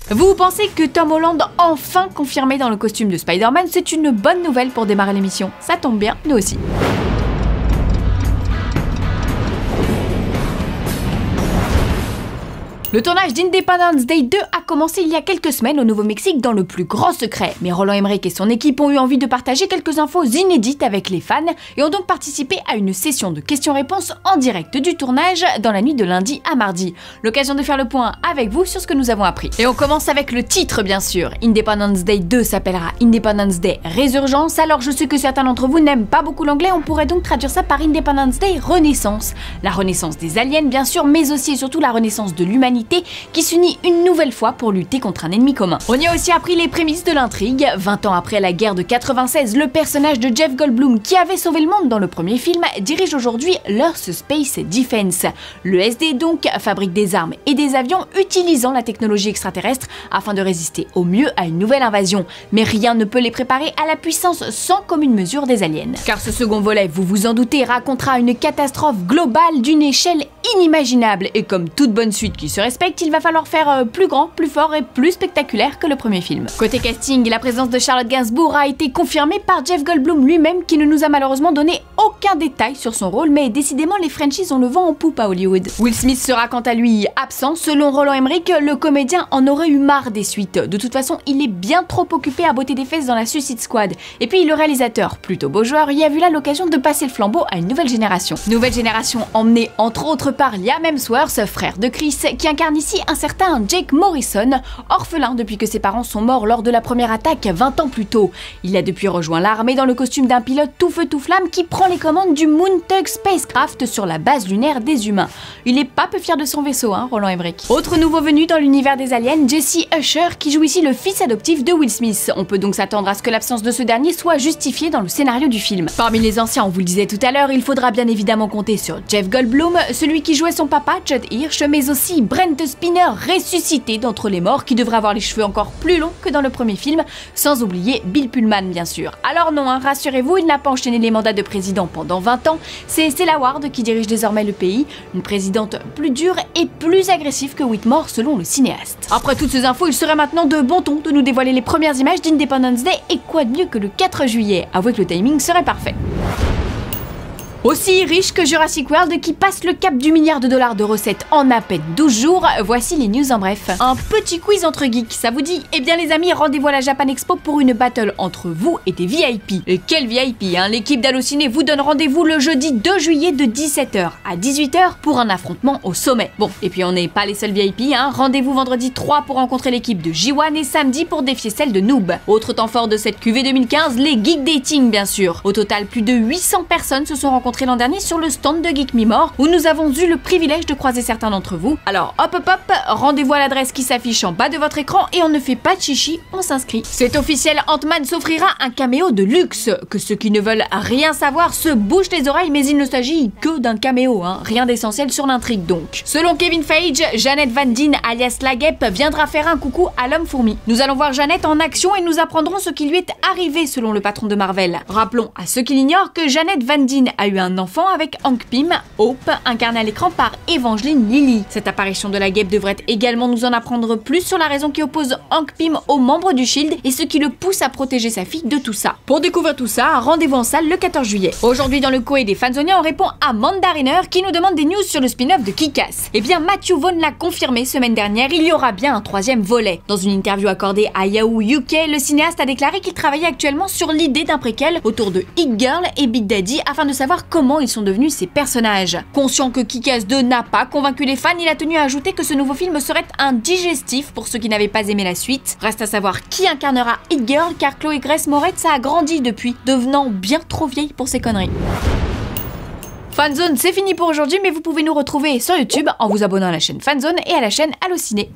Vous pensez que Tom Holland, enfin confirmé dans le costume de Spider-Man, c'est une bonne nouvelle pour démarrer l'émission? Ça tombe bien, nous aussi. Le tournage d'Independence Day 2 a commencé il y a quelques semaines au Nouveau-Mexique dans le plus grand secret, mais Roland Emmerich et son équipe ont eu envie de partager quelques infos inédites avec les fans et ont donc participé à une session de questions-réponses en direct du tournage dans la nuit de lundi à mardi. L'occasion de faire le point avec vous sur ce que nous avons appris. Et on commence avec le titre bien sûr. Independence Day 2 s'appellera Independence Day Résurgence. Alors je sais que certains d'entre vous n'aiment pas beaucoup l'anglais, on pourrait donc traduire ça par Independence Day Renaissance. La renaissance des aliens bien sûr, mais aussi et surtout la renaissance de l'humanité qui s'unit une nouvelle fois pour lutter contre un ennemi commun. On y a aussi appris les prémices de l'intrigue. 20 ans après la guerre de 96, le personnage de Jeff Goldblum, qui avait sauvé le monde dans le premier film, dirige aujourd'hui l'Earth Space Defense. Le SD donc fabrique des armes et des avions utilisant la technologie extraterrestre afin de résister au mieux à une nouvelle invasion. Mais rien ne peut les préparer à la puissance sans commune mesure des aliens. Car ce second volet, vous vous en doutez, racontera une catastrophe globale d'une échelle inimaginable. Et comme toute bonne suite qui se respecte, il va falloir faire plus grand, plus fort et plus spectaculaire que le premier film. Côté casting, la présence de Charlotte Gainsbourg a été confirmée par Jeff Goldblum lui-même, qui ne nous a malheureusement donné aucun détail sur son rôle, mais décidément les Frenchies ont le vent en poupe à Hollywood. Will Smith sera quant à lui absent. Selon Roland Emmerich, le comédien en aurait eu marre des suites. De toute façon, il est bien trop occupé à botter des fesses dans la Suicide Squad. Et puis le réalisateur, plutôt beau joueur, y a vu là l'occasion de passer le flambeau à une nouvelle génération. Nouvelle génération emmenée entre autres par Liam Hemsworth, frère de Chris, qui incarne ici un certain Jake Morrison, orphelin depuis que ses parents sont morts lors de la première attaque 20 ans plus tôt. Il a depuis rejoint l'armée dans le costume d'un pilote tout feu tout flamme qui prend les commandes du Moontug Spacecraft sur la base lunaire des humains. Il est pas peu fier de son vaisseau, hein, Roland Emmerich. Autre nouveau venu dans l'univers des aliens, Jesse Usher, qui joue ici le fils adoptif de Will Smith. On peut donc s'attendre à ce que l'absence de ce dernier soit justifiée dans le scénario du film. Parmi les anciens, on vous le disait tout à l'heure, il faudra bien évidemment compter sur Jeff Goldblum, celui qui jouait son papa, Judd Hirsch, mais aussi Brent Spiner, ressuscité d'entre les morts, qui devrait avoir les cheveux encore plus longs que dans le premier film, sans oublier Bill Pullman bien sûr. Alors non, hein, rassurez-vous, il n'a pas enchaîné les mandats de président pendant 20 ans, c'est Stella Ward qui dirige désormais le pays, une présidente plus dure et plus agressive que Whitmore selon le cinéaste. Après toutes ces infos, il serait maintenant de bon ton de nous dévoiler les premières images d'Independence Day, et quoi de mieux que le 4 juillet, avouez que le timing serait parfait. Aussi riche que Jurassic World qui passe le cap du milliard de dollars de recettes en à peine 12 jours, voici les news en bref. Un petit quiz entre geeks, ça vous dit? Eh bien les amis, rendez-vous à la Japan Expo pour une battle entre vous et des VIP. Et quel VIP hein? L'équipe d'Allociné vous donne rendez-vous le jeudi 2 juillet de 17h à 18h pour un affrontement au sommet. Bon, et puis on n'est pas les seuls VIP, hein? Rendez-vous vendredi 3 pour rencontrer l'équipe de J1 et samedi pour défier celle de Noob. Autre temps fort de cette QV 2015, les Geek Dating bien sûr. Au total, plus de 800 personnes se sont rencontrées l'an dernier sur le stand de Geek Me More où nous avons eu le privilège de croiser certains d'entre vous. Alors hop hop hop, rendez-vous à l'adresse qui s'affiche en bas de votre écran et on ne fait pas de chichi, on s'inscrit. C'est officiel, Ant-Man s'offrira un caméo de luxe. Que ceux qui ne veulent rien savoir se bouchent les oreilles, mais il ne s'agit que d'un caméo, hein. Rien d'essentiel sur l'intrigue donc. Selon Kevin Feige, Janet Van Dyne alias La Guêpe viendra faire un coucou à l'homme fourmi. Nous allons voir Janet en action et nous apprendrons ce qui lui est arrivé selon le patron de Marvel. Rappelons à ceux qui l'ignorent que Janet Van Dyne a eu un enfant avec Hank Pym, Hope, incarné à l'écran par Evangeline Lilly. Cette apparition de la guêpe devrait également nous en apprendre plus sur la raison qui oppose Hank Pym aux membres du SHIELD et ce qui le pousse à protéger sa fille de tout ça. Pour découvrir tout ça, rendez-vous en salle le 14 juillet. Aujourd'hui dans le Koé des Fanzoniens, on répond à Mandariner qui nous demande des news sur le spin-off de Kick-Ass. Eh bien Matthew Vaughn l'a confirmé semaine dernière, il y aura bien un troisième volet. Dans une interview accordée à Yahoo UK, le cinéaste a déclaré qu'il travaillait actuellement sur l'idée d'un préquel autour de Hit Girl et Big Daddy afin de savoir comment ils sont devenus ces personnages. Conscient que Kick-Ass 2 n'a pas convaincu les fans, il a tenu à ajouter que ce nouveau film serait un digestif pour ceux qui n'avaient pas aimé la suite. Reste à savoir qui incarnera Hit Girl car Chloé Grace Moretz a grandi depuis, devenant bien trop vieille pour ses conneries. Fanzone, c'est fini pour aujourd'hui, mais vous pouvez nous retrouver sur YouTube en vous abonnant à la chaîne Fanzone et à la chaîne Allociné.